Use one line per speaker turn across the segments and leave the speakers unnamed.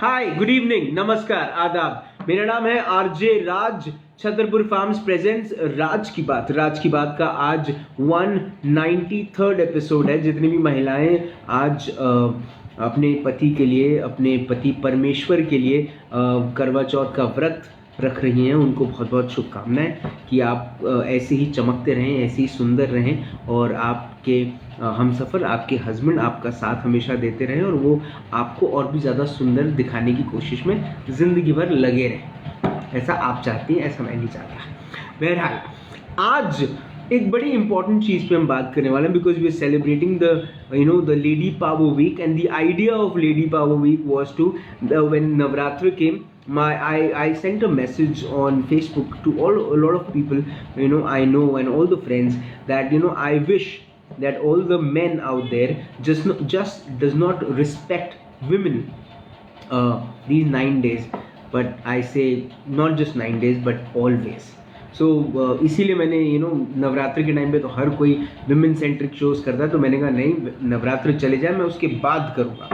हाय, good evening, नमस्कार, आदाब। मेरा नाम है आरजे राज। छतरपुर फार्म्स प्रेजेंट्स राज की बात का आज 193rd एपिसोड है। जितनी भी महिलाएं आज अपने पति के लिए, अपने पति परमेश्वर के लिए करवा चौथ का व्रत रख रही हैं, उनको बहुत बहुत शुभकामनाएं कि आप ऐसे ही चमकते रहें, ऐसे ही सुंदर रहें और आपके हमसफ़र, आपके हस्बैंड आपका साथ हमेशा देते रहें और वो आपको और भी ज़्यादा सुंदर दिखाने की कोशिश में ज़िंदगी भर लगे रहें। ऐसा आप चाहती हैं, ऐसा मैं नहीं चाहता। बहरहाल, आज एक बड़ी इंपॉर्टेंट चीज़ पे हम बात करने वाले हैं because we are celebrating the lady power week and the idea of lady power week was to when Navratra came I sent a message on Facebook to a lot of people I know and all the friends that I wish that all the men out there just does not respect women these 9 days, but I say not just 9 days but always. सो इसीलिए मैंने नवरात्र के time पे तो हर कोई women centric shows करता है, तो मैंने कहा नहीं, नवरात्र चले जाए, मैं उसके बाद करूँगा.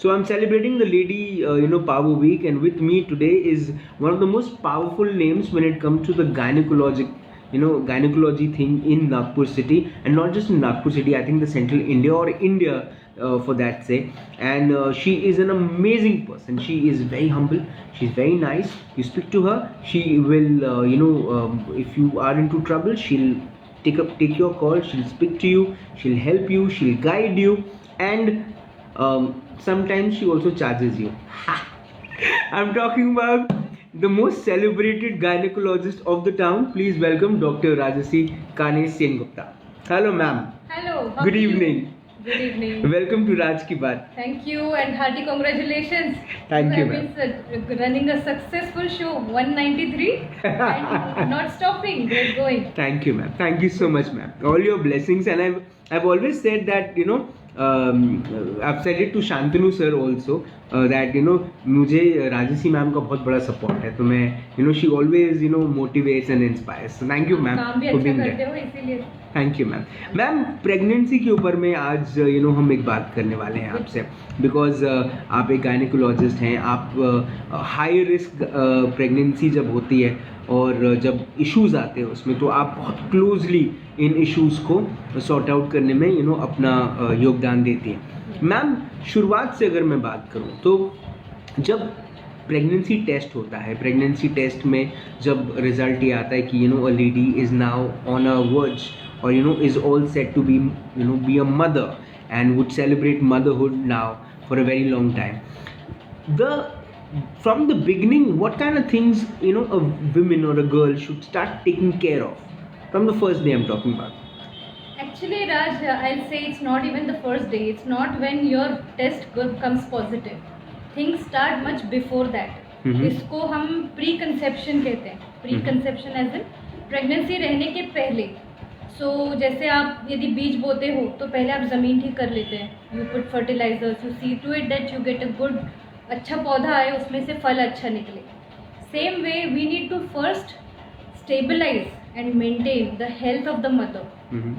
So I'm celebrating the lady power week, and with me today is one of the most powerful names when it comes to the gynecology thing in Nagpur city, and not just in Nagpur city, I think the central India or India for that sake. And she is an amazing person. She is very humble, she's very nice. You speak to her, she will if you are into trouble, she'll take your call, she'll speak to you, she'll help you, she'll guide you, and sometimes she also charges you. I'm talking about the most celebrated gynecologist of the town. Please welcome Dr. Rajasi Kane Sengupta. Hello ma'am.
Hello.
Good evening.
Good evening.
Welcome to Raj Ki Baat.
Thank you and hearty congratulations.
Thank you,
have been running a successful show, 193 and not stopping. Great going.
Thank you ma'am. Thank you so much ma'am. All your blessings, and I've always said that I've said it to Shantanu sir also that मुझे राजसी ma'am का बहुत बड़ा support है, तो मैं she always motivates and inspires. So thank you ma'am for being there. Thank you ma'am. Ma'am, pregnancy के ऊपर में आज हम एक बात करने वाले हैं आपसे, बिकॉज आप एक गायनेकोलॉजिस्ट हैं. आप हाई रिस्क प्रेगनेंसी जब होती है और जब इश्यूज आते हैं उसमें, तो आप बहुत क्लोजली इन इश्यूज को सॉर्ट आउट करने में अपना योगदान देती हैं. मैम, शुरुआत से अगर मैं बात करूं तो जब प्रेगनेंसी टेस्ट होता है, प्रेगनेंसी टेस्ट में जब रिजल्ट ये आता है कि a lady is now on a verge or is all set to be be a mother and would celebrate motherhood now for a very long time, from the beginning, what kind of things a woman or a girl should start taking care of from the first day I'm talking about?
Actually, Raj, I'll say it's not even the first day. It's not when your test comes positive. Things start much before that. इसको हम pre conception कहते हैं. Preconception age in pregnancy रहने के पहले. जैसे आप यदि बीज बोते हो तो पहले आप ज़मीन ठीक कर लेते हैं. You put fertilizers, you see to it that you get a good, अच्छा पौधा आए, उसमें से फल अच्छा निकले. Same way we need to first stabilize and maintain the health of the mother.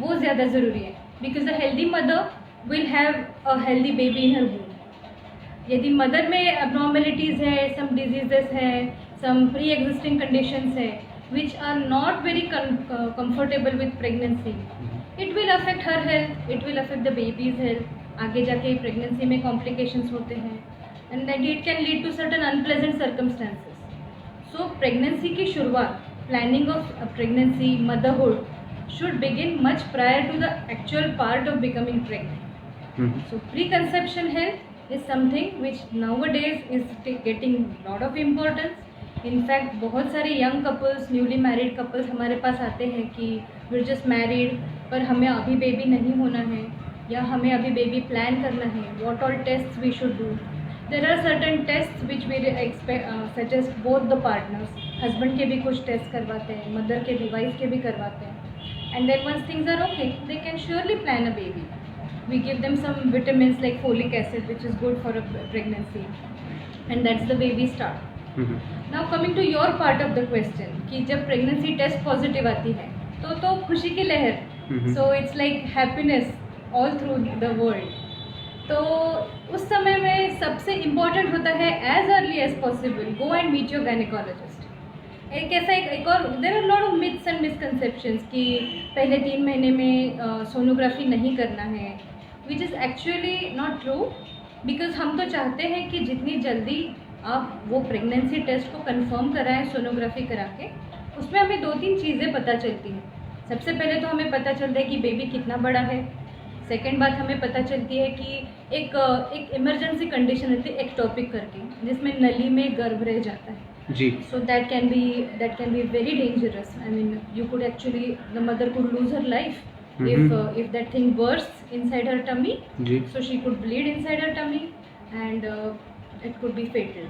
वो ज़्यादा ज़रूरी है, because the healthy mother will have a healthy baby in her womb. यदि मदर में abnormalities है, सम डिजीजेस हैं, सम प्री एग्जिस्टिंग कंडीशंस है which are not very comfortable with pregnancy, it will affect her health, it will affect the baby's health. आगे जाके pregnancy में complications होते हैं, and then it can lead to certain unpleasant circumstances. So pregnancy की शुरुआत, planning of pregnancy, motherhood should begin much prior to the actual part of becoming pregnant. So preconception health is something which nowadays is getting lot of importance. In fact बहुत सारे young couples, newly married couples हमारे पास आते हैं कि we are just married पर हमें अभी baby नहीं होना है या हमें अभी बेबी प्लान करना है. What all tests we should do. There are certain tests which we suggest both the partners. Husband के भी कुछ टेस्ट करवाते हैं, मदर के भी, वाइफ के भी करवाते हैं. And then once things are okay, they can surely plan a baby. We give them some vitamins like folic acid which is good for a pregnancy, and that's the baby start. Now coming to your part of the question कि जब pregnancy test positive आती है तो खुशी की लहर. So it's like happiness all through the world. तो उस समय में सबसे इम्पोर्टेंट होता है as early as possible go and meet your gynaecologist. एक ऐसा एक और there are lot of myths and misconceptions कि पहले 3 महीने में सोनोग्राफी नहीं करना है, which is actually not true. Because हम तो चाहते हैं कि जितनी जल्दी आप वो प्रेगनेंसी टेस्ट को कंफर्म कराएं सोनोग्राफी करा के, उसमें हमें 2-3 चीज़ें पता चलती हैं। सबसे पहले तो हमें पता चलता है कि बेबी कितना बड़ा है। सेकेंड बात हमें पता चलती है कि एक इमरजेंसी कंडीशन होती है एक्टोपिक करके, जिसमें नली में गर्भ रह जाता है
जी।
So that can be very dangerous. I mean, you could actually, the mother could lose her life if that thing bursts inside her tummy.
Ji.
So she could bleed inside her tummy, and it could be fatal.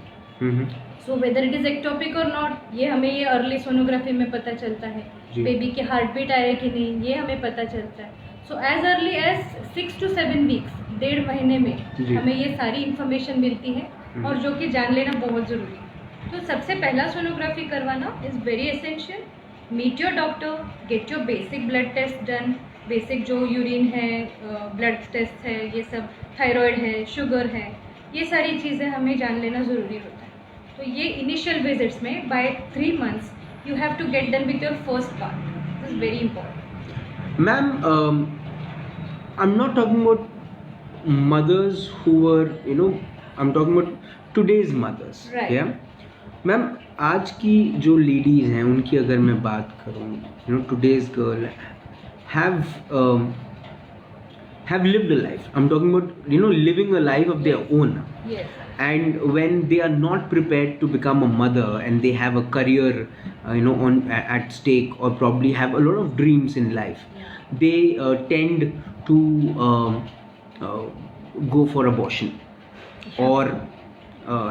So whether it is ectopic or not, ये हमें ये early sonography में पता चलता है। Baby की heart beat आए कि नहीं, ये हमें पता चलता है। So as early as 6 to 7 weeks, 1.5 महीने में हमें ये सारी इंफॉर्मेशन मिलती है, और जो कि जान लेना बहुत ज़रूरी है। तो सबसे पहला सोनोग्राफी करवाना is very essential. Meet your doctor, get your basic blood test done. Basic जो यूरिन है, ब्लड टेस्ट है, ये सब, थायराइड है, शुगर है, ये सारी चीज़ें हमें जान लेना ज़रूरी होता है। तो ये इनिशियल विजिट्स में by 3 months you have to get done with your first part. This is very important.
Ma'am, I am not talking about mothers who were, I'm talking about today's mothers.
Right.
Yeah. Ma'am, आज की जो ladies हैं उनकी अगर मैं बात करूँ, today's girl have lived a life. I'm talking about, living a life of their own.
Yes.
And when they are not prepared to become a mother and they have a career, at stake, or probably have a lot of dreams in life, they tend to go for abortion or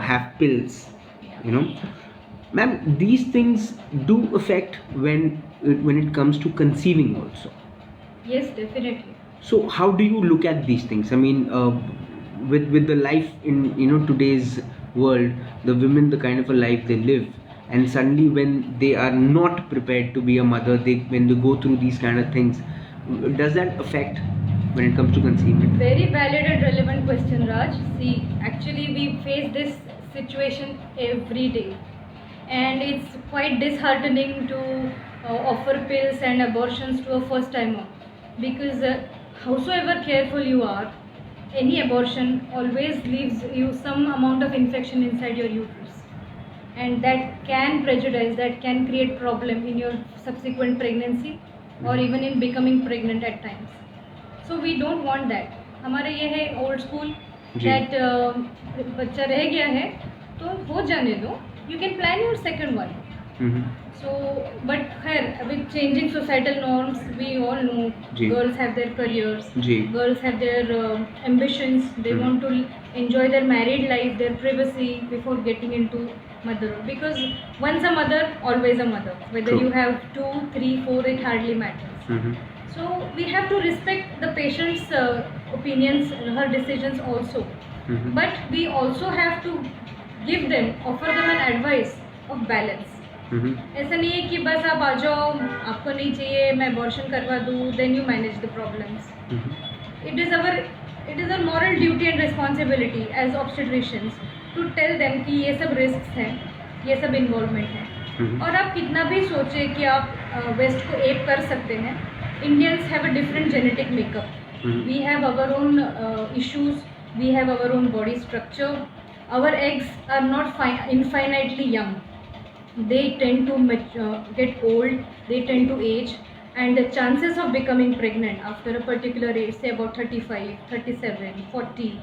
have pills. Ma'am, these things do affect when it comes to conceiving also.
Yes, definitely.
So how do you look at these things? I mean, with the life in today's world, the women, the kind of a life they live, and suddenly when they are not prepared to be a mother, when they go through these kind of things, does that affect when it comes to conceiving?
Very valid and relevant question, Raj. See, actually we face this situation every day, and it's quite disheartening to offer pills and abortions to a first timer, because howsoever careful you are, any abortion always leaves you some amount of infection inside your uterus, and that can prejudice, that can create problem in your subsequent pregnancy or even in becoming pregnant at times. So we don't want that. हमारे ये है old school that बच्चा रह गया है तो हो जाने दो, you can plan your second one. So, but खैर with changing societal norms, we all know girls have their careers, girls have their ambitions, they want to enjoy their married life, their privacy before getting into motherhood, because once a mother, always a mother, whether you have 2, 3, 4, it hardly matters. So we have to respect the patient's opinions, her decisions also, but we also have to give them, offer them an advice of balance. ऐसा नहीं है कि बस आप आ जाओ, आपको नहीं चाहिए मैं अबॉर्शन करवा दूँ, then you manage the problems. It is our moral duty and responsibility as obstetricians to tell them कि ये सब रिस्क हैं, ये सब इन्वॉल्वमेंट है. और आप कितना भी सोचे कि आप वेस्ट को एप कर सकते हैं, Indians have a different genetic makeup. We have our own issues, we have our own body structure. Our eggs are not infinitely young. They tend to get old, they tend to age, and the chances of becoming pregnant after a particular age, say about 35, 37, 40,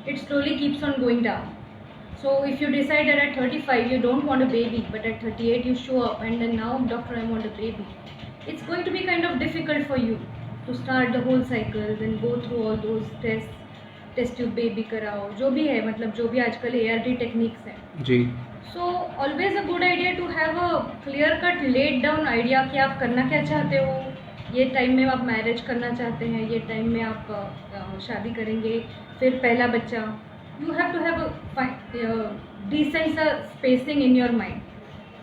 it slowly keeps on going down. So if you decide that at 35 you don't want a baby, but at 38 you show up and then now doctor I want a baby, it's going to be kind of difficult for you to start the whole cycle, then go through all those tests, test tube baby कराओ, जो भी है, मतलब जो भी आजकल ART techniques हैं जी. So always a good idea to have a clear cut laid down idea कि आप करना क्या चाहते हो. ये टाइम में आप मैरिज करना चाहते हैं, ये टाइम में आप शादी करेंगे, फिर पहला बच्चा. You have to have a decent spacing in your mind.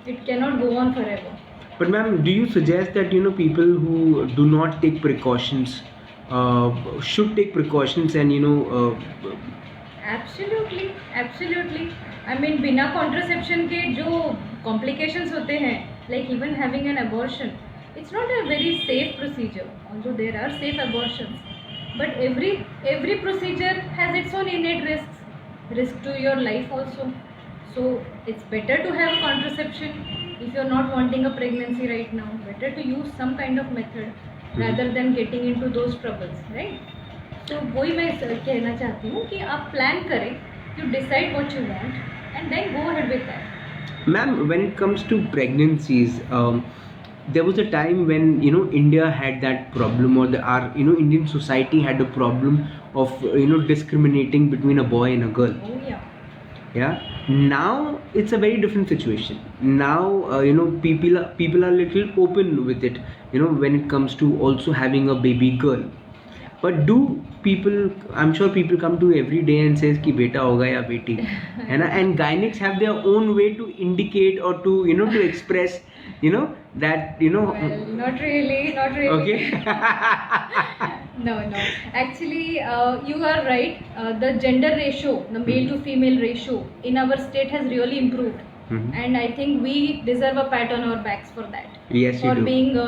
It cannot go on forever.
But ma'am, do you suggest that people who do not take precautions should take precautions and
absolutely absolutely I mean बिना contraception के जो complications होते हैं like even having an abortion it's not a very safe procedure, although there are safe abortions, but every procedure has its own innate risk to your life also. So it's better to have contraception if you're not wanting a pregnancy right now. Better to use some kind of method rather than getting into those troubles, right? So वही मैं कहना चाहती हूँ कि आप plan करें, you decide what you want and then go ahead with that.
Ma'am, when it comes to pregnancies, there was a time when India had that problem, or our Indian society had a problem of discriminating between a boy and a girl.
Oh yeah.
Yeah. Now it's a very different situation. Now people are little open with it. When it comes to also having a baby girl. But do people? I'm sure people come to every day and says कि बेटा होगा या बेटी, है ना? And gynecs have their own way to indicate or to to express that
Well, not really.
Okay.
No. Actually, you are right. The gender ratio, the male to female ratio in our state has really improved. And I think we deserve a pat on our backs for that.
Yes, you
for
do.
being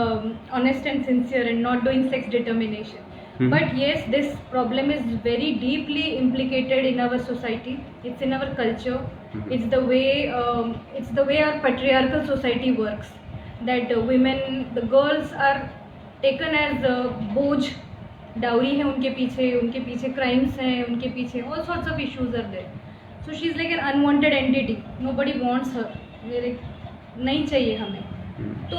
honest and sincere and not doing sex determination. But yes, this problem is very deeply implicated in our society. It's in our culture. It's the way our patriarchal society works. That women, the girls are taken as बोझ, dowry है उनके पीछे crimes हैं उनके पीछे, all sorts of issues are there. So she's like an unwanted entity. Nobody wants her. नहीं चाहिए हमें. तो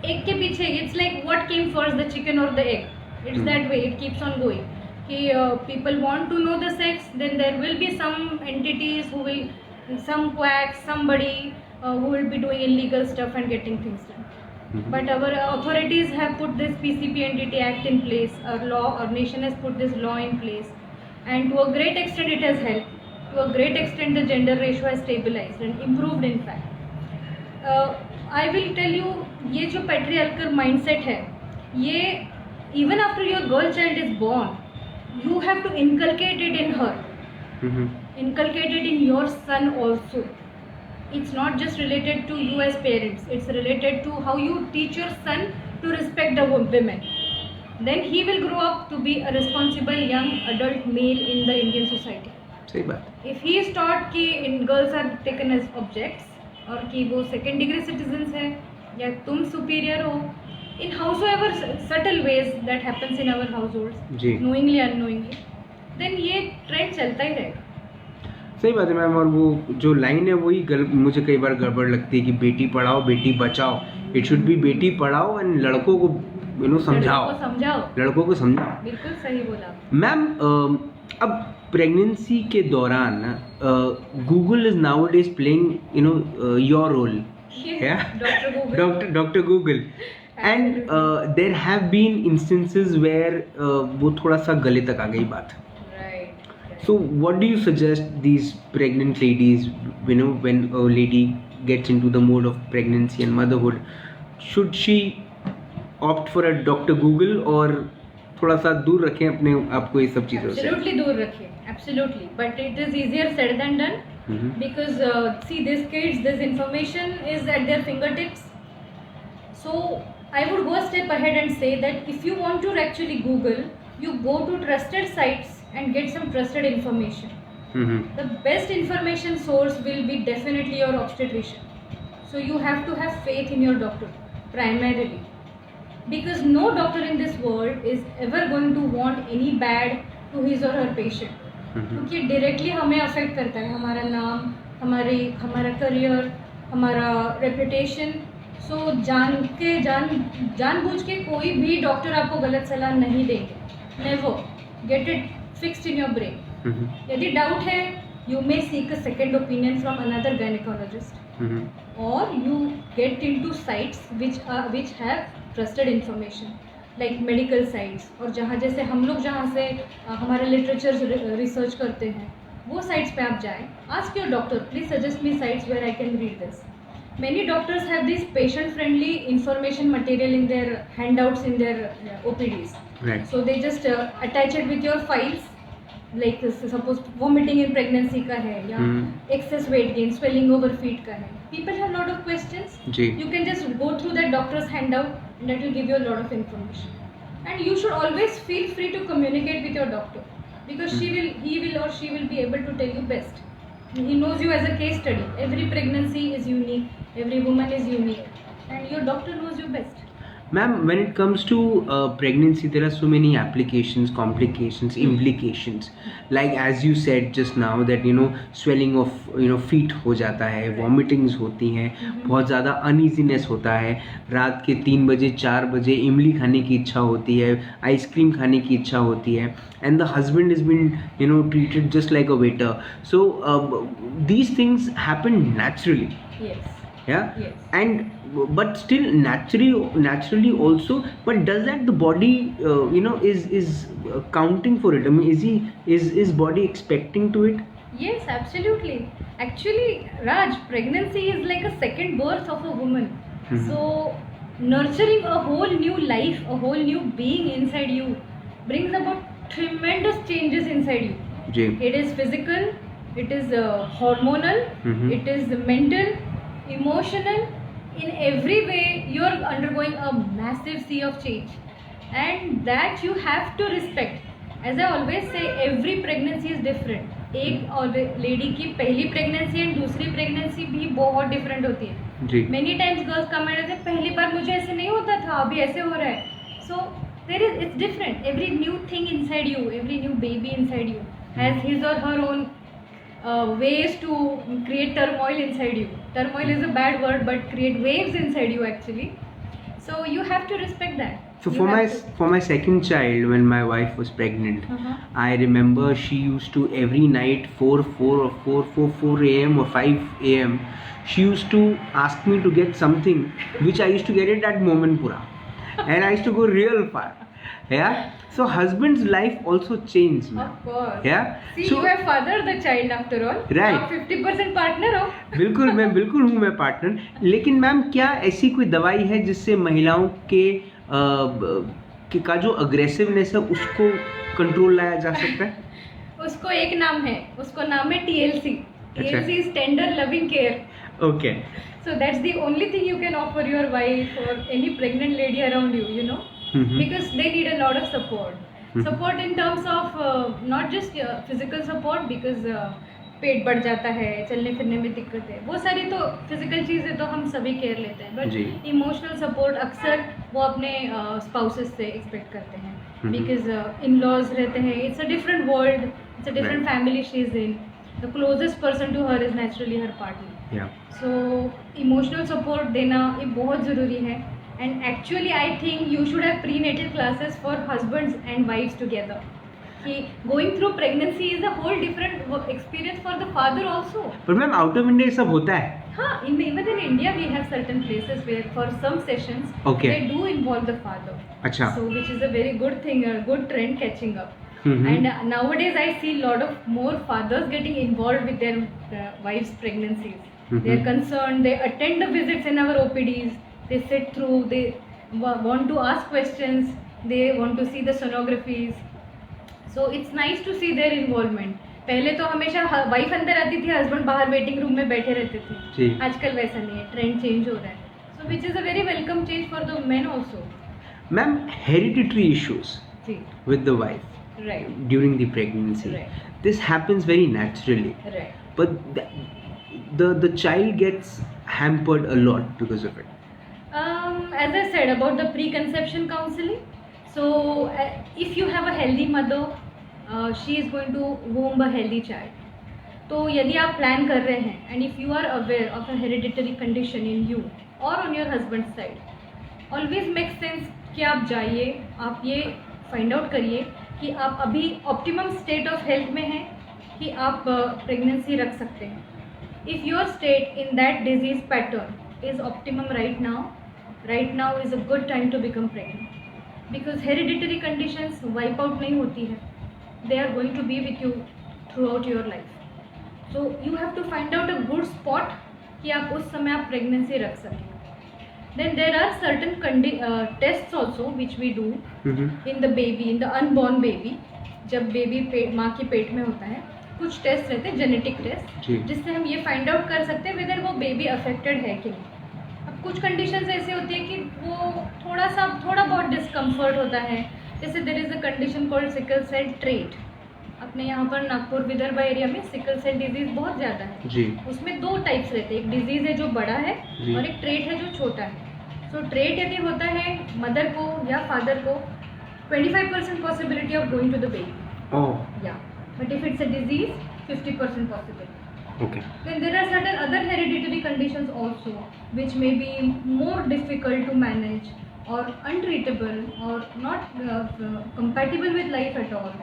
एक के पीछे, it's like what came first, the chicken or the egg. It's that way. It keeps on going. कि people want to know the sex, then there will be some entities who will, some quacks, somebody who will be doing illegal stuff and getting things done. But our authorities have put this PCP Entity Act in place. Our nation has put this law in place, and to a great extent it has helped. To a great extent the gender ratio has stabilized and improved in fact. I will tell you, ये जो patriarchal mindset है, ये even after your girl child is born, you have to inculcate it in her. Inculcate it in your son also. It's not just related to you as parents. It's related to how you teach your son to respect the women. Then he will grow up to be a responsible young adult male in the Indian society.
सही बात.
If he is taught कि in girls are taken as objects और कि वो second degree citizens है या तुम superior हो, in howsoever subtle ways that happens in our households, knowingly unknowingly, then ये trend चलता ही रहेगा.
सही बात है मैम. और वो जो लाइन है वही मुझे कई बार गड़बड़ लगती है कि Beti Padhao Beti Bachao. It should be Beti Padhao and लड़कों को समझाओ. लड़कों को समझाओ.
बिल्कुल सही बोला
मैम. अब प्रेगनेंसी के दौरान Google is nowadays playing your role. Doctor Google. And there have been instances where वो थोड़ा सा गले तक आ गई बात. So what do you suggest these pregnant ladies, when a lady gets into the mode of pregnancy and motherhood, should she opt for a Dr. Google और थोड़ा सा दूर रखें अपने आप को ये सब चीज़ों से?
Absolutely दूर रखें, absolutely. But it is easier said than done, because see, these kids, this information is at their fingertips. So I would go a step ahead and say that if you want to actually Google, you go to trusted sites and get some trusted information. The best information source will be definitely your obstetrician. So you have to have faith in your doctor primarily, because no doctor in this world is ever going to want any bad to his or her patient. क्योंकि directly हमें affect करता है हमारा नाम, हमारा career, हमारा reputation. सो जानबूझ के कोई भी डॉक्टर आपको गलत सलाह नहीं देंगे. Never. Get it fixed in your brain. यदि डाउट है, you may seek a second opinion from another gynecologist, or you get into sites which have trusted information, like medical sites, और जहाँ जैसे हम लोग जहाँ से हमारे लिटरेचर रिसर्च करते हैं, वो साइट्स पे आप जाएं. Ask your doctor, please suggest me sites where I can read this. Many doctors have this patient-friendly information material in their handouts in their OPDs.
Right.
So they just attach it with your files. Like suppose vomiting in pregnancy का है या excess weight gain, swelling over feet का है. People have lot of questions.
Ji.
You can just go through that doctor's handout and that will give you a lot of information. And you should always feel free to communicate with your doctor because he will or she will be able to tell you best. He knows you as a case study. Every pregnancy is unique. Every woman is unique. And your doctor knows you best.
Ma'am, when it comes to pregnancy, there are so many applications, complications, implications. Like as you said just now that swelling of feet हो जाता है, vomitings होती हैं, बहुत ज़्यादा uneasiness होता है, रात के 3 बजे 4 बजे इमली खाने की इच्छा होती है, आइसक्रीम खाने की इच्छा होती है, and the husband has been treated just like a waiter. So these things happen naturally.
Yes.
Yeah.
Yes.
And but still naturally also, but does that the body is counting for it? I mean, is body expecting to it?
Yes, absolutely. Actually, Raj, pregnancy is like a second birth of a woman. So nurturing a whole new life, a whole new being inside you brings about tremendous changes inside you.
Ji.
It is physical, it is hormonal, it is mental, emotional. In every way you are undergoing a massive sea of change, and that you have to respect. As I always say, every pregnancy is different. एक और lady की पहली pregnancy and दूसरी pregnancy भी बहुत different होती है.
जी.
Many times girls come and say पहली बार मुझे ऐसे नहीं होता था, अभी ऐसे हो रहा है. So it's different. Every new thing inside you, every new baby inside you has his or her own ways to create turmoil inside you. Turmoil is a bad word, but create waves inside you actually. So you have to respect that.
So for my second child, when my wife was pregnant, I remember she used to every night 4 a.m. or 5 a.m. she used to ask me to get something which I used to get it at Mominpura, and I used to go real far. Yeah. So husband's life also changed.
Of course.
Yeah.
See,
so,
you have fathered the child after all.
Right.
आप 50% partner हो.
बिल्कुल हूँ मैं partner. लेकिन ma'am क्या ऐसी कोई दवाई है जिससे महिलाओं के का जो अग्रेसिवनेस है उसको कंट्रोल लाया जा सकता है?
उसको एक नाम है, उसको नाम है TLC. TLC is tender loving care.
Okay.
So that's the only thing you can offer your wife or any pregnant lady around you, because they need a lot of support. Support in terms of not just physical support, because पेट बढ़ जाता है, चलने फिरने में दिक्कत है, वो सारी तो फिजिकल चीज़ें तो हम सभी केयर लेते हैं, बट इमोशनल सपोर्ट अक्सर वो अपने स्पाउसेस से एक्सपेक्ट करते हैं, बिकॉज इन लॉज रहते हैं. It's a different world, it's a different family she is in. The closest person to her is naturally her partner. So emotional support देना ये बहुत ज़रूरी है. And actually I think you should have prenatal classes for husbands and wifes together. कि going through pregnancy is a whole different experience for the father also.
But ma'am, out of India सब होता है.
हाँ, even in India we have certain places where for some sessions they do involve the father. अच्छा. So which is a very good thing, a good trend catching up. And nowadays I see a lot of more fathers getting involved with their wives' pregnancies. They are concerned. They attend the visits in our OPDs. They sit through. They want to ask questions. They want to see the sonographies. So it's nice to see their involvement. पहले तो हमेशा wife अंदर आती थी, husband बाहर waiting room में बैठे रहते थे. आजकल वैसा नहीं है, ट्रेंड चेंज हो रहा है. So which is a very welcome change for the men also.
Ma'am, hereditary issues with the wife.
Right.
During the pregnancy.
Right.
This happens very naturally.
Right.
But the child gets hampered a lot because of it.
As I said about the preconception counseling. So if you have a healthy mother, she is going to womb a healthy child. तो यदि आप plan कर रहे हैं and if you are aware of a hereditary condition in you or on your husband's side, always makes sense कि आप जाइए, आप ये find out करिए कि आप अभी optimum state of health में हैं कि आप pregnancy रख सकते हैं. If your state in that disease pattern is optimum right now is a good time to become pregnant. Because hereditary conditions wipe out नहीं होती है. They are going to be with you throughout your life. So you have to find out a good spot कि आप उस समय आप pregnancy रख सकें. Then there are certain tests also which we do in the baby, in the unborn baby. जब baby माँ के पेट में होता है, कुछ टेस्ट रहते हैं, जेनेटिक टेस्ट, जिससे हम ये फाइंड आउट कर सकते हैं वेदर वो बेबी अफेक्टेड है कि नहीं. अब कुछ कंडीशंस ऐसी होती है कि वो थोड़ा बहुत डिस्कम्फर्ट होता है. जैसे there is a condition called sickle cell trait. अपने यहाँ पर नागपुर विदर्भा एरिया में सिकल सेल डिजीज़ बहुत ज़्यादा है जी. उसमें 2 टाइप्स रहते हैं, एक डिजीज़ है जो बड़ा है और एक ट्रेट है जो छोटा है. सो ट्रेट यदि होता है मदर को या फादर को, 25% possibility of going to the baby, या but if it's a disease 50% possibility. Okay. Then there are certain other hereditary conditions also which may be more difficult to manage or untreatable or not compatible with life at all.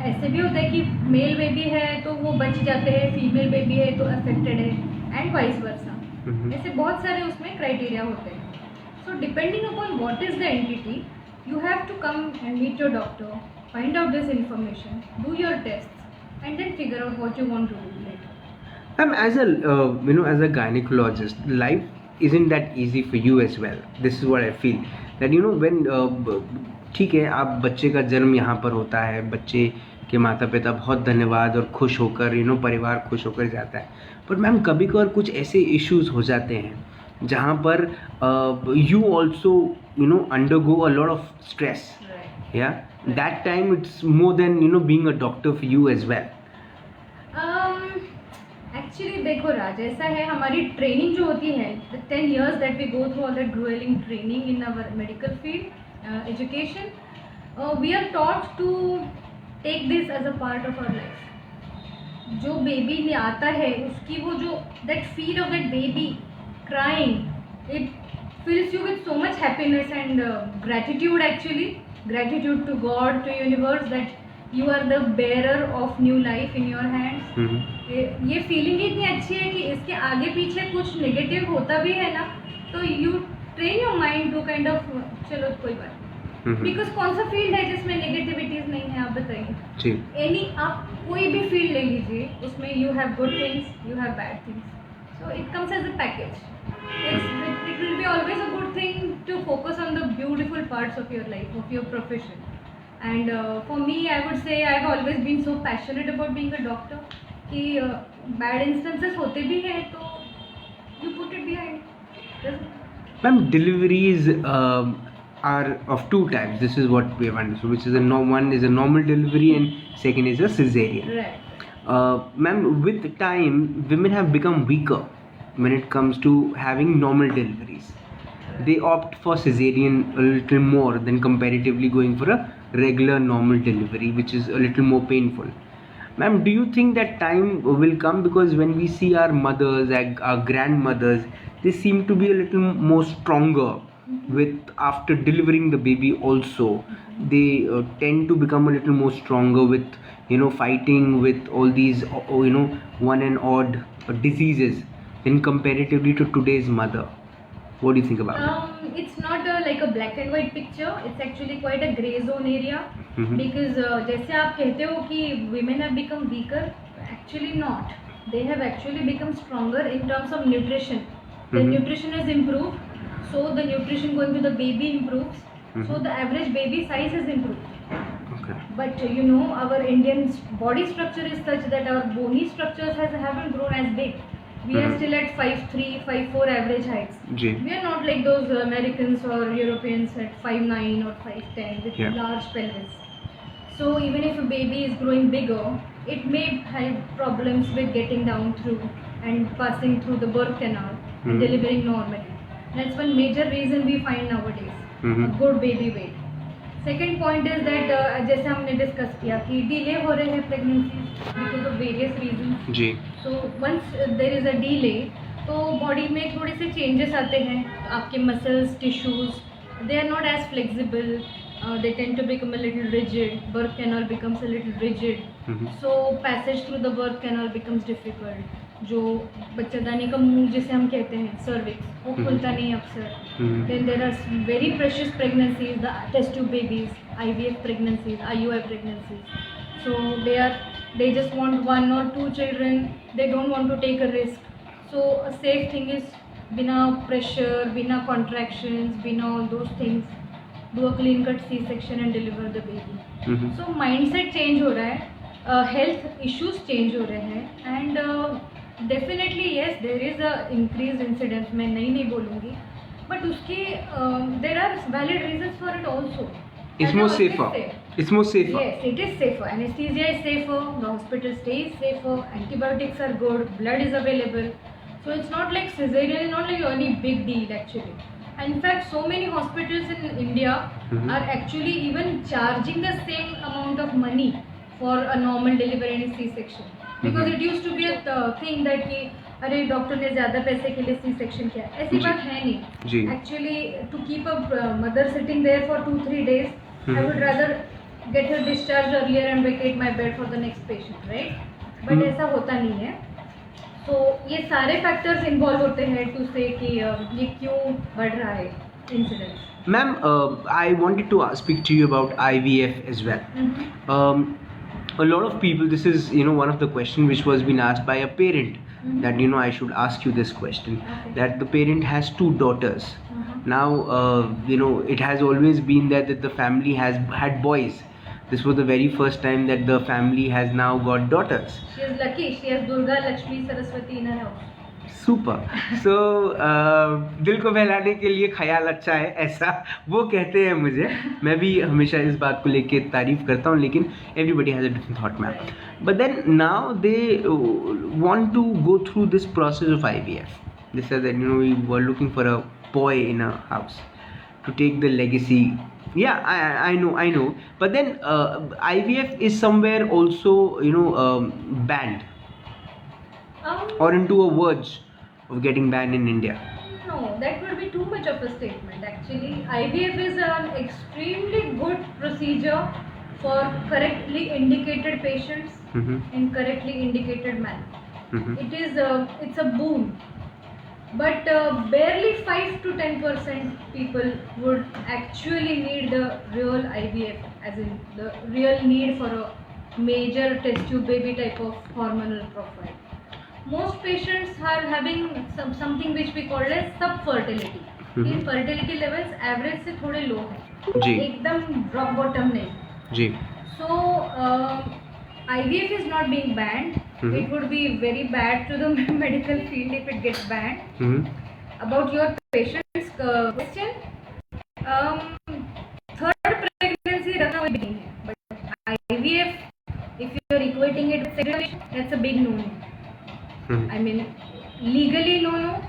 ऐसे भी होता है कि male baby है तो वो बच जाते हैं, फीमेल बेबी है तो अफेक्टेड है, एंड वाइस वर्सा. ऐसे बहुत सारे उसमें क्राइटेरिया होते हैं. So depending upon what is the entity, you have to come and meet your doctor, find out this information, do your test and then figure out what you want to do later.
As a gynecologist, life isn't that easy for you as well. This is what I feel. That when ठीक है, आप बच्चे का जन्म यहाँ पर होता है, बच्चे के माता पिता बहुत धन्यवाद और खुश होकर परिवार खुश होकर जाता है. पर मैम कभी कभार कुछ ऐसे इश्यूज हो जाते हैं जहाँ पर you also undergo a lot of stress. या that time it's more than being a doctor for you as well.
Actually देखो राज, ऐसा है, हमारी ट्रेनिंग जो होती है, the 10 years that we go through all that growing training in our medical field, education, we are taught to take this as a part of our life. जो baby ले आता है उसकी वो जो that feel of that baby crying, it fills you with so much happiness and gratitude, actually gratitude to God, to universe, that you are the bearer of new life in your hands. ये feeling ही इतनी अच्छी है कि इसके आगे पीछे कुछ negative होता भी है ना तो you train your mind to kind of चलो कोई बात. बिकॉज कौन सा फील्ड है जिसमें नेगेटिविटीज नहीं है, आप बताइए. एनी आप कोई भी फील्ड ले लीजिए, उसमें you have good things, you have bad things, so it comes as a package. It will be always a good thing to focus on the beautiful parts of your life, of your profession. And for me I would say I have always been so passionate about being a doctor कि bad instances होते भी हैं तो you put it behind.
Ma'am, deliveries are of 2 types. This is what we have understood, which is one is a normal delivery and second is a cesarean.
Right.
Ma'am, with time, women have become weaker when it comes to having normal deliveries. They opt for cesarean a little more than comparatively going for a regular normal delivery, which is a little more painful. Ma'am, do you think that time will come, because when we see our mothers, our grandmothers, they seem to be a little more stronger with after delivering the baby also. They tend to become a little more stronger with fighting with all these one and odd diseases in comparatively to today's mother. What do you think about it?
It's not like a black and white picture. It's actually quite a grey zone area. Because जैसे आप कहते हो कि women have become weaker, actually not. They have actually become stronger in terms of nutrition. The nutrition has improved, so the nutrition going to the baby improves, so the average baby size has improved.
Okay.
But our Indian body structure is such that our bony structures haven't grown as big. We are still at 5'3", 5'4" average heights. We are not like those Americans or Europeans at 5'9" or 5'10" with large pelvis. So even if a baby is growing bigger, it may have problems with getting down through and passing through the birth canal and delivering normally. That's one major reason we find nowadays a good baby weight. Second point is that जैसे हमने discuss किया कि delay हो रहे हैं pregnancy because of various reasons.
जी.
So once there is a delay तो body में थोड़े से चेंजेस आते हैं. आपके muscles, tissues, they are not as flexible. They tend to become a little rigid. Birth canal becomes a little rigid. So passage through the birth canal becomes difficult. जो बच्चादानी का मुंह जिसे हम कहते हैं, cervix, वो खुलता नहीं अक्सर. Then there are very precious pregnancies, the test tube babies, IVF pregnancies, IUI pregnancies. So they just want 1 or 2 children. They don't want to take a risk. So a safe thing is बिना pressure, बिना contractions, बिना all those things, do a clean cut C-section and deliver the baby. So mindset change हो रहा है, health issues change हो रहे हैं, and definitely yes there is a increased incidence, मैं नहीं बोलूँगी, but उसके there are valid reasons for it also.
It's
As I
more
always
safer.
say.
It's more safer.
Yes, it is safer. Anesthesia is safer. The hospital stay is safer. Antibiotics are good. Blood is available. So it's not like cesarean is not like any big deal actually. And in fact, so many hospitals in India are actually even charging the same amount of money for a normal delivery and a C-section. Because it used to be a thing that कि अरे doctor ने ज़्यादा पैसे के लिए C-section किया, ऐसी बात है नहीं. Actually, to keep a mother sitting there for 2-3 days, I would rather get her discharged earlier and vacate my bed for the next patient, right? But ऐसा होता नहीं है. So ये सारे factors involve होते हैं to say कि ये क्यों बढ़ रहा है incidence.
Ma'am, I wanted to speak to you about IVF as well. A lot of people, this is one of the question which was been asked by a parent, that I should ask you this question.
Okay.
That the parent has 2 daughters. Now it has always been that the family has had boys. This was the very first time that the family has now got daughters.
She is lucky. She has Durga, Lakshmi, Saraswati in her house.
Super. So दिल को बहलाने के लिए ख्याल अच्छा है, ऐसा वो कहते हैं मुझे. मैं भी हमेशा इस बात को लेके तारीफ करता हूँ, लेकिन everybody has a different thought ma'am. But then now they want to go through this process of IVF. They said that we were looking for a boy in a house to take the legacy. Yeah, I know. But then IVF is somewhere also banned or into a verge of getting banned in India.
No, that would be too much of a statement. Actually, IVF is an extremely good procedure for correctly indicated patients in correctly indicated manner. It's a boon, but barely 5 to 10% people would actually need the real IVF, as in the real need for a major test tube baby type of hormonal profile. Most patients are having something which we call as subfertility. In fertility levels average से थोड़े low हैं,
जी.
एकदम rock bottom नहीं.
जी.
So IVF is not being banned. It would be very bad to the medical field if it gets banned. About your patient's question, third pregnancy रखना कोई नहीं है, but IVF, if you are equating it with segregation, that's a big no-no. I mean, legally no,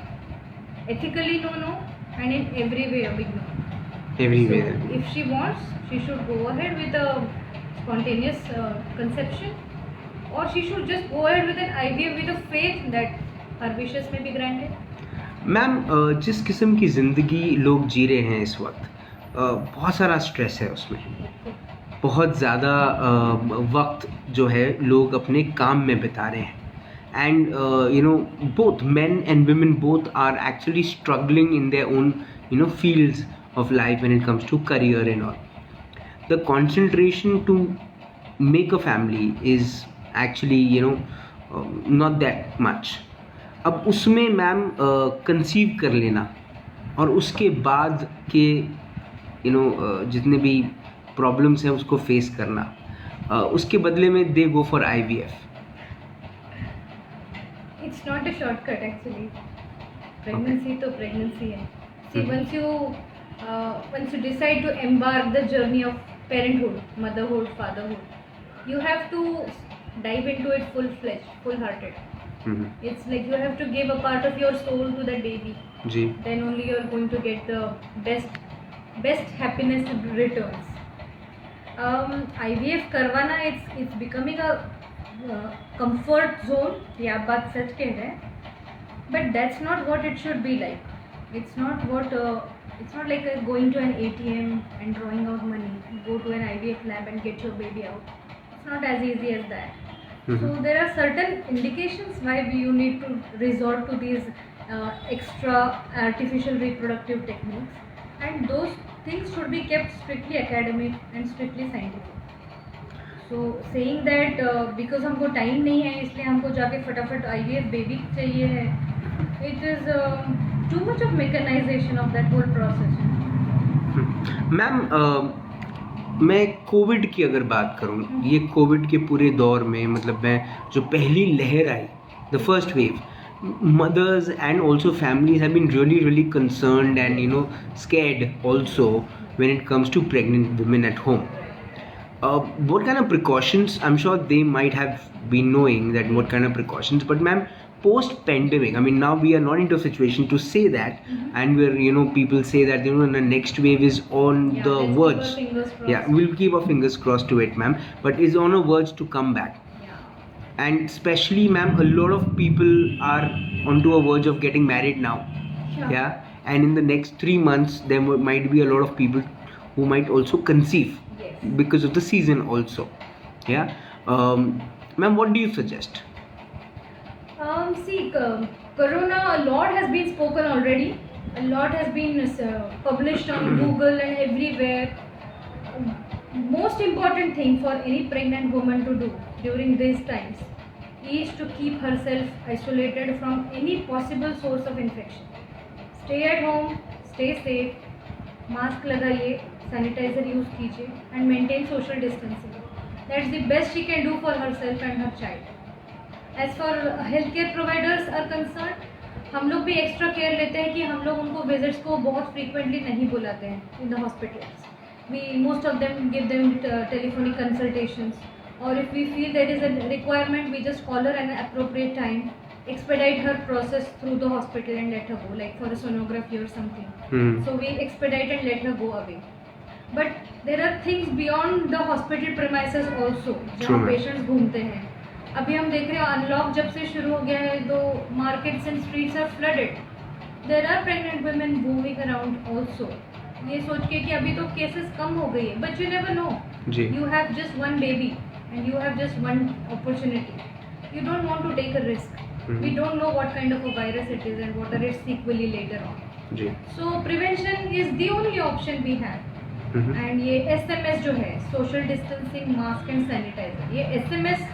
ethically no, and in every way a big no.
Every way.
So, if she wants, she should go ahead with a spontaneous conception, or she should just go ahead with an IVF with a faith that her wishes may be granted.
Ma'am, जिस किस्म की ज़िंदगी लोग जी रहे हैं इस वक्त, बहुत सारा स्ट्रेस है उसमें. बहुत ज़्यादा वक्त जो है लोग अपने काम में बिता रहे हैं. And both men and women both are actually struggling in their own fields of life when it comes to career and all. The concentration to make a family is actually not that much. अब उसमें ma'am conceive कर लेना और उसके बाद के जितने भी प्रॉब्लम्स हैं उसको फेस करना, उसके बदले में they go for IVF.
It's not a shortcut actually. Pregnancy तो pregnancy है. See, once you decide to embark the journey of parenthood, motherhood, fatherhood, you have to dive into it full-fledged, full-hearted. It's like you have to give a part of your soul to the baby.
जी.
Then only you are going to get the best happiness returns. IVF करवाना it's becoming a comfort zone. ये आप बात सच कह रहे हैं, but that's not what it should be like. It's not like going to an ATM and drawing out money. Go to an IVF lab and get your baby out. It's not as easy as that. So there are certain indications why you need to resort to these extra artificial reproductive techniques, and those things should be kept strictly academic and strictly scientific. So saying that because हमको time नहीं है इसलिए हमको जाके फटाफट IVF baby चाहिए है, It is too much of mechanization of that whole process.
Ma'am मैं कोविड की अगर बात करूं, ये कोविड के पूरे दौर में मतलब मैं जो पहली लहर आई, the first wave, mothers and also families have been really concerned and scared also when it comes to pregnant women at home. What kind of precautions? I'm sure they might have been knowing that what kind of precautions, but ma'am, post pandemic, I mean, now we are not into a situation to say that, and we're people say that the next wave is on the
let's
verge.
keep our fingers crossed.
Yeah, we'll keep our fingers crossed to it, ma'am, but is on a verge to come back. And especially, ma'am, a lot of people are onto a verge of getting married now.
Sure.
Yeah, and in the next 3 months there might be a lot of people who might also conceive.
Yes.
Because of the season also. Yeah. Ma'am, what do you suggest?
See, Corona, a lot has been spoken already. A lot has been published on Google and everywhere. Most important thing for any pregnant woman to do during these times is to keep herself isolated from any possible source of infection. Stay at home, stay safe, mask लगाइए, sanitizer use कीजिए and maintain social distancing. That's the best she can do for herself and her child. As for healthcare providers are concerned, हम लोग भी extra care लेते हैं कि हम लोग उनको विजिट्स को बहुत फ्रीक्वेंटली नहीं बुलाते हैं in the hospitals. We most of them give them telephonic consultations, or if we feel there is a requirement, we just call her at an appropriate time, expedite her process through the hospital and let her go, like for a sonography or something. So we expedite and let her go away. But there are things beyond the hospital premises also, जहाँ patients घूमते हैं. अभी हम देख रहे हैं unlock जब से शुरू हो गया है तो markets and streets are flooded. There are pregnant women moving around also. ये सोच के कि अभी तो केसेस कम हो गई है, but you never know. You have just one baby and you have just one opportunity. You don't want to take a risk. We don't know what kind of a virus it is and what are its sequelae later on. So prevention is the only option we have. And ये SMS जो है, social distancing, mask and sanitizer, ये SMS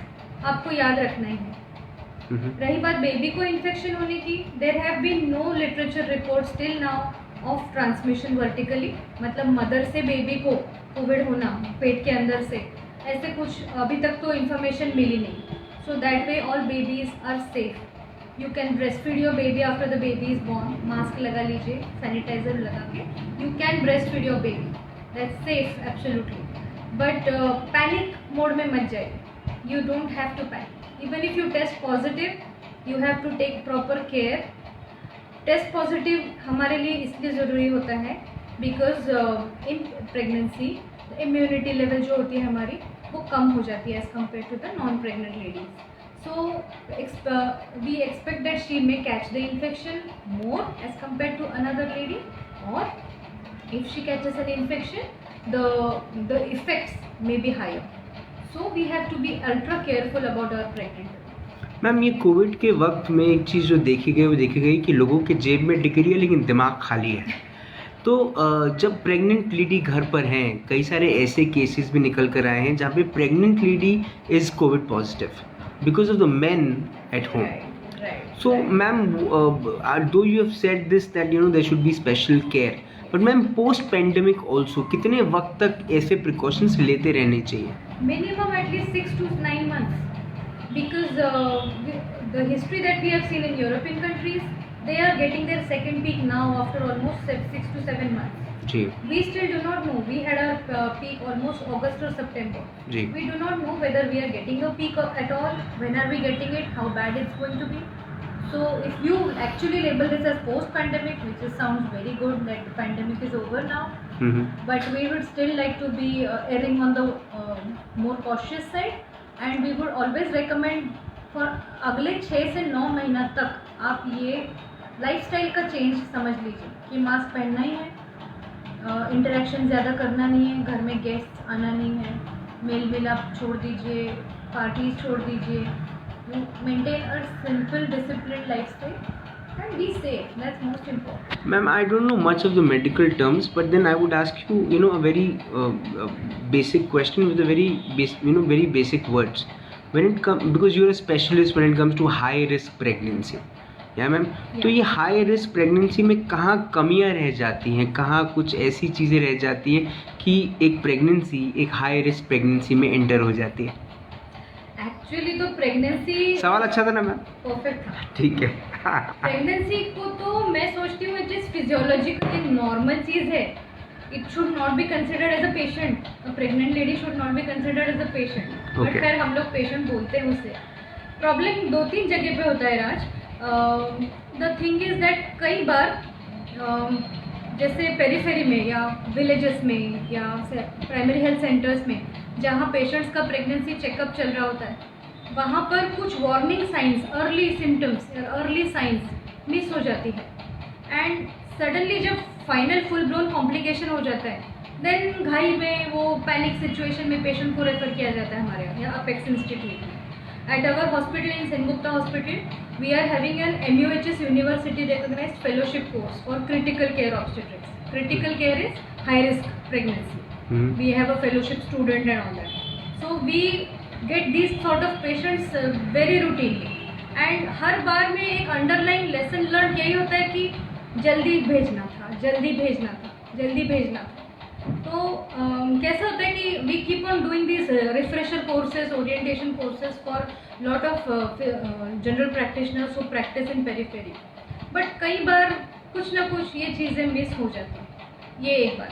आपको याद रखना ही है. रही बात बेबी को इन्फेक्शन होने की, there have been no literature reports till now of transmission vertically, मतलब मदर से बेबी को कोविड होना पेट के अंदर से, ऐसे कुछ अभी तक तो इन्फॉर्मेशन मिली नहीं. So that way all babies are safe. You can breastfeed your baby after the baby is born. Mask लगा लीजिए, सैनिटाइजर लगा के you can breastfeed your baby. That's safe absolutely. But panic mode में मत जाइए. You don't have to panic. Even if you test positive, you have to take proper care. Test positive हमारे लिए इसलिए ज़रूरी होता है because in pregnancy immunity level जो होती है हमारी वो कम हो जाती है as compared to the non-pregnant ladies. So we expect that she may catch the infection more as compared to another lady, or if she catches an infection, the effects may be higher. So we have to be ultra careful about our pregnant.
Ma'am, ये Covid के वक्त में एक चीज़ जो देखी गई कि लोगों के जेब में डिग्री है लेकिन दिमाग खाली है. तो जब प्रेग्नेंट लेडी घर पर हैं, कई सारे ऐसे केसेस भी निकल कर आए हैं जहाँ पे pregnant lady is Covid positive because of the main at home. So ma'am, though you have said this that there should be special care, but ma'am post pandemic also कितने वक्त तक ऐसे precautions लेते रहने चाहिए?
Minimum at least 6 to 9 months, because the history that we have seen in European countries, they are getting their second peak now after almost 6 to 7 months.
Ji.
We still do not know. We had our peak almost August or September.
Ji.
We do not know whether we are getting a peak at all. When are we getting it? How bad it's going to be? So if you actually label this as post-pandemic, which sounds very good that the pandemic is over now, but we would still like to be erring on the more cautious side, and we would always recommend for अगले 6 से 9 महीना तक आप ये lifestyle का change समझ लीजिए कि मास्क पहनना ही है, इंटरेक्शन ज़्यादा करना नहीं है, घर में गेस्ट आना नहीं है, मेल मिलाप छोड़ दीजिए, पार्टीज छोड़ दीजिए. Maintain a simple, disciplined lifestyle and be safe. That's most important.
Ma'am, I don't know much of the medical terms, but then I would ask you, a very basic question with a very very basic words. When it comes, because you're a specialist when it comes to high risk pregnancy, या ma'am, तो ये high risk pregnancy में कहाँ कमियां रह जाती हैं, कहाँ कुछ ऐसी चीज़ें रह जाती हैं कि एक प्रेगनेंसी एक हाई रिस्क प्रेगनेंसी में एंटर हो जाती है?
एक्चुअली तो प्रेगनेंसी,
सवाल अच्छा था ना मैम?
परफेक्ट था।
ठीक है।
प्रेगनेंसी को तो मैं सोचती हूँ इट इज फिजियोलॉजिकली नॉर्मल चीज़ है. It should not be considered as a patient. A pregnant lady should not be considered as a patient. But
Okay.
खैर हम लोग पेशेंट बोलते हैं उसे. प्रॉब्लम 2-3 जगह पे होता है राज. द थिंग इज दैट कई बार जैसे पेरीफेरी में या विलेजेस में या प्राइमरी हेल्थ सेंटर्स में जहाँ पेशेंट्स का प्रेगनेंसी चेकअप चल रहा होता है, वहाँ पर कुछ वार्निंग साइंस, अर्ली सिम्टम्स या अर्ली साइंस मिस हो जाती है एंड सडनली जब फाइनल फुल ब्लोन कॉम्प्लिकेशन हो जाता है, देन घाई में वो पैनिक सिचुएशन में पेशेंट को रेफर किया जाता है हमारे यहाँ या अपेक्स इंस्टीट्यूट में. At our hospital in Sengupta Hospital, we are having an MUHS University recognized fellowship course for critical care obstetrics. Critical care is high risk pregnancy. We have a fellowship student and all that. So we get these sort of patients very routinely. And हर बार में एक underlying lesson learned यही होता है कि जल्दी भेजना था, जल्दी भेजना था, जल्दी भेजना था. तो कैसा होता है कि we keep on doing this refresher courses, orientation courses for lot of general practitioners who practise in periphery. But कई बार कुछ ना कुछ ये चीज़ें मिस हो जाती हैं. ये एक बात.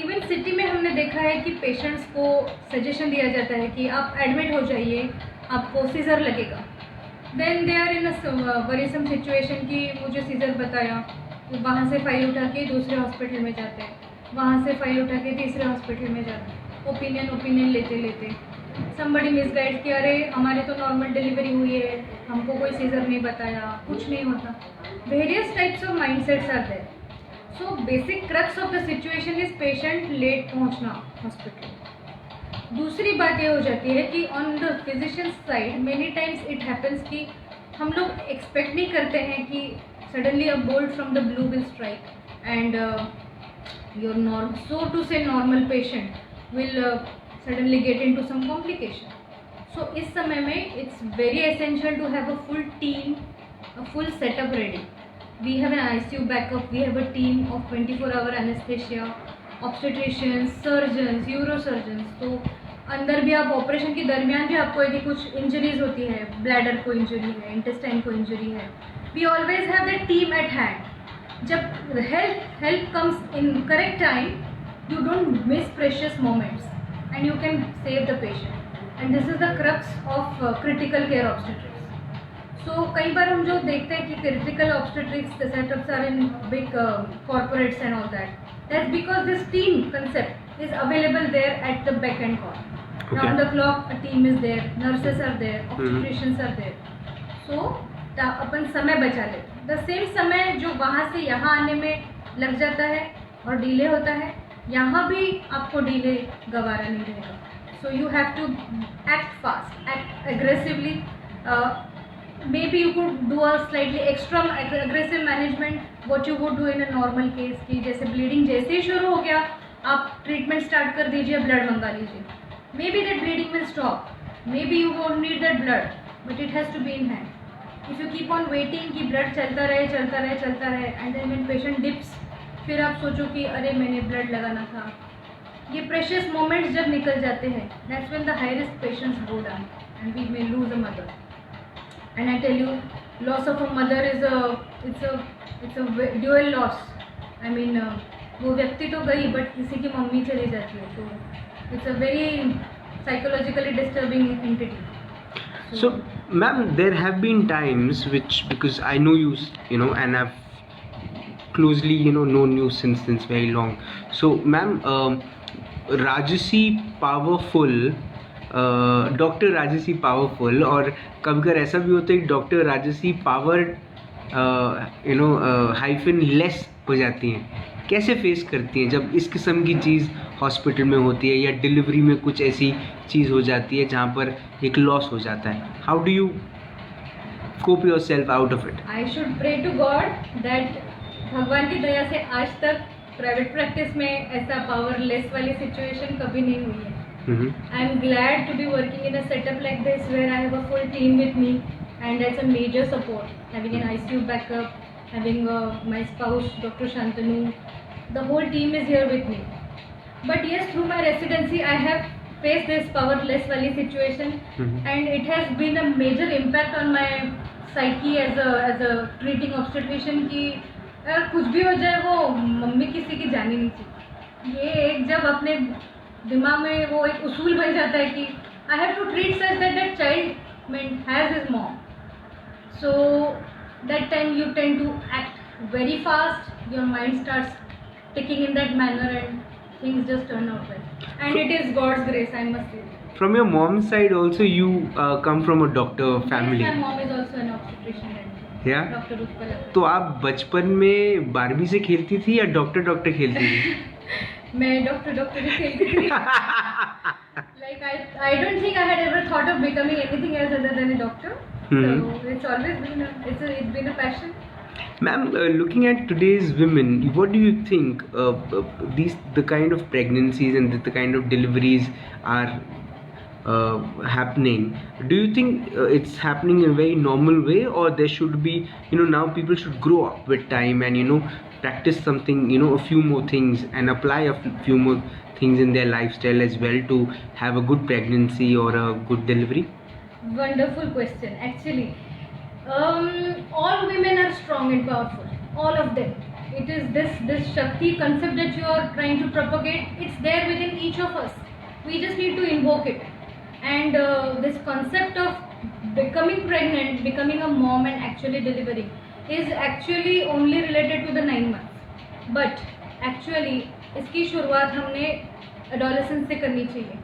इवन सिटी में हमने देखा है कि पेशेंट्स को सजेशन दिया जाता है कि आप एडमिट हो जाइए, आपको सीजर लगेगा. Then they are in a worrisome situation कि मुझे सीजर बताया, वहाँ से फाइल उठा के दूसरे हॉस्पिटल में जाते हैं, वहाँ से फाइल उठा के तीसरे हॉस्पिटल में जाते हैं, ओपिनियन लेते लेते समबडी मिसगाइड कि अरे हमारे तो नॉर्मल डिलीवरी हुई है, हमको कोई सीजर नहीं बताया, कुछ नहीं होता. Various types of mindsets are there. So basic crux of the situation is patient late पहुँचना हॉस्पिटल. दूसरी बात ये हो जाती है कि on the physician side many times it happens कि हम लोग एक्सपेक्ट नहीं करते हैं कि suddenly a bolt from the blue will strike and your so to say normal patient will suddenly get into some complication. So इस समय में it's very essential to have a full team, a full setup ready. We have an ICU backup, we have a team of 24-hour anesthesia, obstetricians, surgeons, यूरोसर्जन्स. तो अंदर भी आप operation के दरमियान भी आपको यदि कुछ इंजरीज होती है, ब्लैडर को इंजरी है, इंटेस्टाइन को इंजरी है, we always have that team at hand. जब help comes in correct time, you don't miss precious moments and you can save the patient. And this is the crux of critical care obstetrics. So कई बार हम जो देखते हैं कि critical obstetrics setups are in big corporates and all that. That's because this team concept is available there at the back end call. Okay. Round the clock a team is there, nurses are there, obstetricians are there. So अपन समय बचा लेते. The same समय जो वहाँ से यहाँ आने में लग जाता है और डिले होता है, यहाँ भी आपको डिले गवारा नहीं रहेगा. So you have to act fast, act aggressively. Maybe you could do a slightly extra aggressive management what you would do in a normal case. की जैसे ब्लीडिंग जैसे ही शुरू हो गया आप ट्रीटमेंट स्टार्ट कर दीजिए, ब्लड मंगा लीजिए. Maybe that bleeding will stop, maybe you won't need that blood, but it has to be in hand. If you keep on waiting कि ब्लड चलता रहे and then when patient dips, फिर आप सोचो कि अरे मैंने blood लगाना था. ये प्रेशियस मोमेंट्स जब निकल जाते हैं, that's when the high risk patients go down and we may lose a mother. And I tell you, loss of a mother is it's a dual loss. I mean वो व्यक्ति तो गई but किसी की मम्मी चली जाती है, तो it's a very psychologically disturbing entity.
So, ma'am, there have been times which, because I know you know, and I've closely, known you since very long. So, ma'am, राजसी पावरफुल, डॉक्टर राजसी powerful, और कभी कभी ऐसा भी होता है कि डॉक्टर राजसी पावर हाइफन लेस हो जाती हैं. कैसे फेस करती हैं जब इस किस्म की चीज़ हॉस्पिटल में होती है या डिलीवरी में कुछ ऐसी चीज़ हो जाती है जहाँ पर एक लॉस हो जाता है? How do you cope yourself out of it?
I should pray to God that भगवान की दया से आज तक प्राइवेट प्रैक्टिस में ऐसा पावरलेस वाली सिचुएशन कभी नहीं हुई है. I am glad to be working in a setup like this where I have a full team with me and that's a major support. Having an ICU backup, having my spouse, Dr. Shantanu, the whole team is here with me. But yes, through my residency, I have faced this powerless wali situation, and it has been a major impact on my psyche as a treating obstetrician कि अगर कुछ भी हो जाए वो mummy किसी की जानी नहीं चाहिए. ये एक जब अपने दिमाग में वो एक उसूल बन जाता है कि I have to treat such that that child has his mom. So that time you tend to act very fast. Your mind starts ticking in that manner, and things just turn out well. And it is God's grace, I must say.
From your mom's side also, you come from a doctor family.
Yes, my mom is also an obstetrician.
Yeah?
Dr. Utpala.
तो आप बचपन में Barbie से खेलती थी या doctor खेलती थी?
मैं डॉक्टर ही खेलती थी. Like I don't think I had ever thought of becoming anything else other than a doctor. So it's always been it's been a passion.
Ma'am, looking at today's women, what do you think the kind of pregnancies and the kind of deliveries are happening? Do you think it's happening in a very normal way, or there should be, now people should grow up with time and practice something, a few more things and apply a few more things in their lifestyle as well to have a good pregnancy or a good delivery?
Wonderful question. Actually, all women are strong and powerful. All of them. It is this Shakti concept that you are trying to propagate. It's there within each of us. We just need to invoke it. And this concept of becoming pregnant, becoming a mom and actually delivering is actually only related to the 9 months. But actually इसकी शुरुआत हमने adolescence से करनी चाहिए.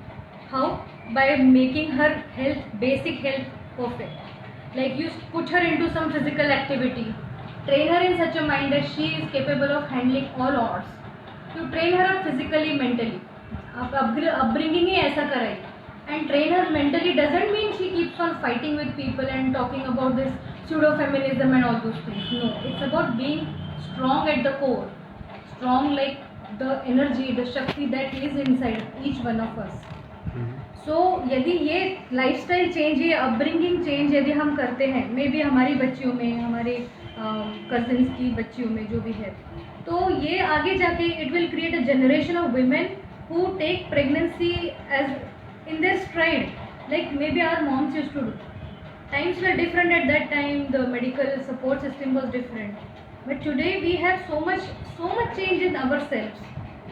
How? By making her health, basic health perfect. Like you put her into some physical activity, train her in such a mind that she is capable of handling all odds. You train her up physically, mentally. Upbringing ही ऐसा कराई. And train her mentally doesn't mean she keeps on fighting with people and talking about this pseudo-feminism and all those things. No, it's about being strong at the core. Strong like the energy, the Shakti that is inside each one of us. So यदि ये lifestyle change, ये upbringing change यदि हम करते हैं, may be हमारी बच्चियों में, हमारे cousins की बच्चियों में जो भी है, तो ये आगे जाके it will create a generation of women who take pregnancy as in their stride, like maybe our moms used to do. Times were different at that time, the medical support system was different, but today we have so much change in ourselves.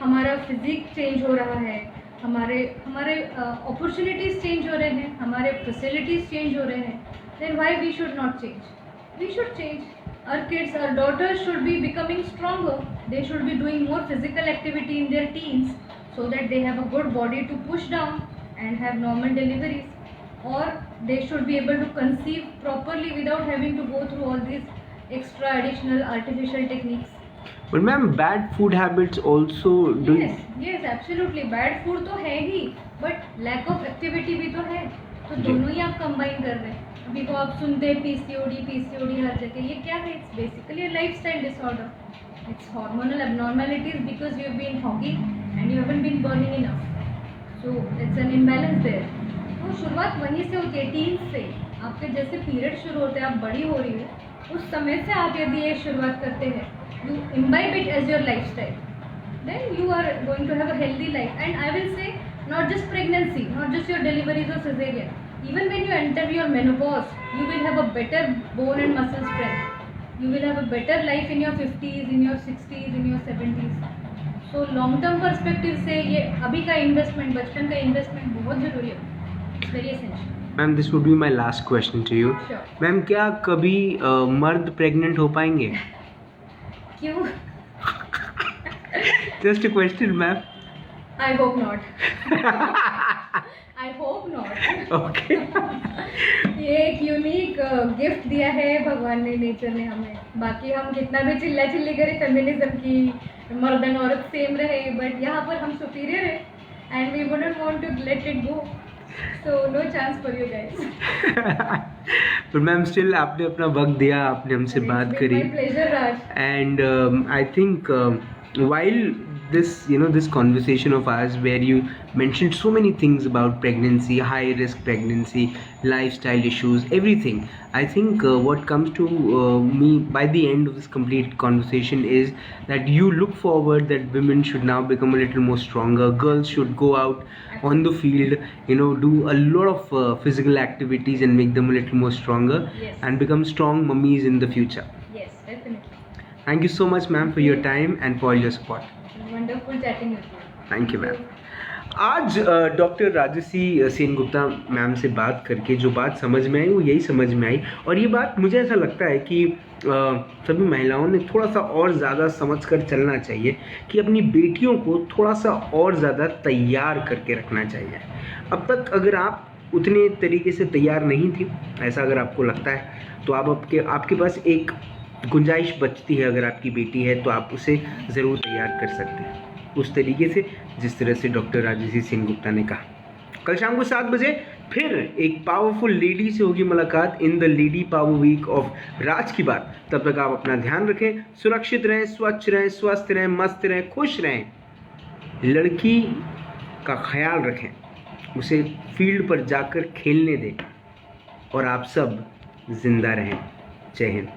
हमारा physique change हो रहा है, हमारे opportunities change हो रहे हैं, हमारे facilities change हो रहे हैं. Then why we should not change? We should change. Our kids, our daughters should be becoming stronger. They should be doing more physical activity in their teens so that they have a good body to push down and have normal deliveries, or they should be able to conceive properly without having to go through all these extra additional artificial techniques.
But ma'am, bad food habits also do.
Yes, absolutely. Bad food तो है ही, but lack of activity भी तो है. तो दोनों ही आप combine कर रहे हैं. अभी को आप सुनते हैं PCOD हर जगह. ये क्या है? It's basically a lifestyle disorder. It's hormonal abnormalities because you've been hogging and you haven't been burning enough. So it's an imbalance there. तो शुरुआत वहीं से होती है, टीन्स से. आपके जैसे पीरियड शुरू होते हैं, आप बड़ी हो रही हो, उस समय से आप यदि ये शुरुआत करते हैं, you imbibe it as your lifestyle, then you are going to have a healthy life. And I will say, not just pregnancy, not just your deliveries or cesarean, even when you enter your menopause, you will have a better bone and muscle strength. You will have a better life in your 50s, in your 60s, in your 70s. So long term perspective से ये अभी का investment, बचपन का investment बहुत ज़रूरी है. It's very essential.
Ma'am, this would be my last question to you.
Sure.
Ma'am, क्या कभी मर्द प्रेग्नेंट हो पाएंगे?
क्यों?
Just a question, ma'am.
I hope not. I hope not.
Okay.
ये एक यूनिक गिफ्ट दिया है भगवान ने, नेचर ने हमें. बाकी हम कितना भी चिल्ला चिल्ली करें फेमिनिज्म की, मर्द एंड औरत सेम रहे, बट यहाँ पर हम सुपीरियर है and we wouldn't want to let it go. So no chance for you guys.
But ma'am, still आपने अपना वक्त दिया, आपने हमसे बात करी.
My pleasure, Raj.
And I think while this conversation of ours where you mentioned so many things about pregnancy, high risk pregnancy, lifestyle issues, everything. I think what comes to me by the end of this complete conversation is that you look forward that women should now become a little more stronger. Girls should go out on the field, do a lot of physical activities and make them a little more stronger.
Yes.
And become strong mummies in the future.
Yes, definitely.
Thank you so much, ma'am, for your time and for your support.
Wonderful chatting with you.
Thank you ma'am. आज doctor Rajshree Sengupta ma'am से बात करके जो बात समझ में आई वो यही समझ में आई, और ये बात मुझे ऐसा लगता है कि सभी महिलाओं ने थोड़ा सा और ज़्यादा समझ कर चलना चाहिए कि अपनी बेटियों को थोड़ा सा और ज़्यादा तैयार करके रखना चाहिए. अब तक अगर आप उतने तरीके से तैयार नहीं थी, ऐसा अगर आपको लगता है, तो आप आपके पास एक गुंजाइश बचती है. अगर आपकी बेटी है तो आप उसे ज़रूर तैयार कर सकते हैं उस तरीके से जिस तरह से डॉक्टर राजश्री सेनगुप्ता ने कहा. कल शाम को 7 बजे फिर एक पावरफुल लेडी से होगी मुलाकात in the lady power week of Raj की बात. तब तक आप अपना ध्यान रखें, सुरक्षित रहें, स्वच्छ रहें, स्वस्थ रहें, मस्त रहें, खुश रहें. लड़की का ख्याल रखें, उसे फील्ड पर जाकर खेलने दें, और आप सब जिंदा रहें. जय हिंद.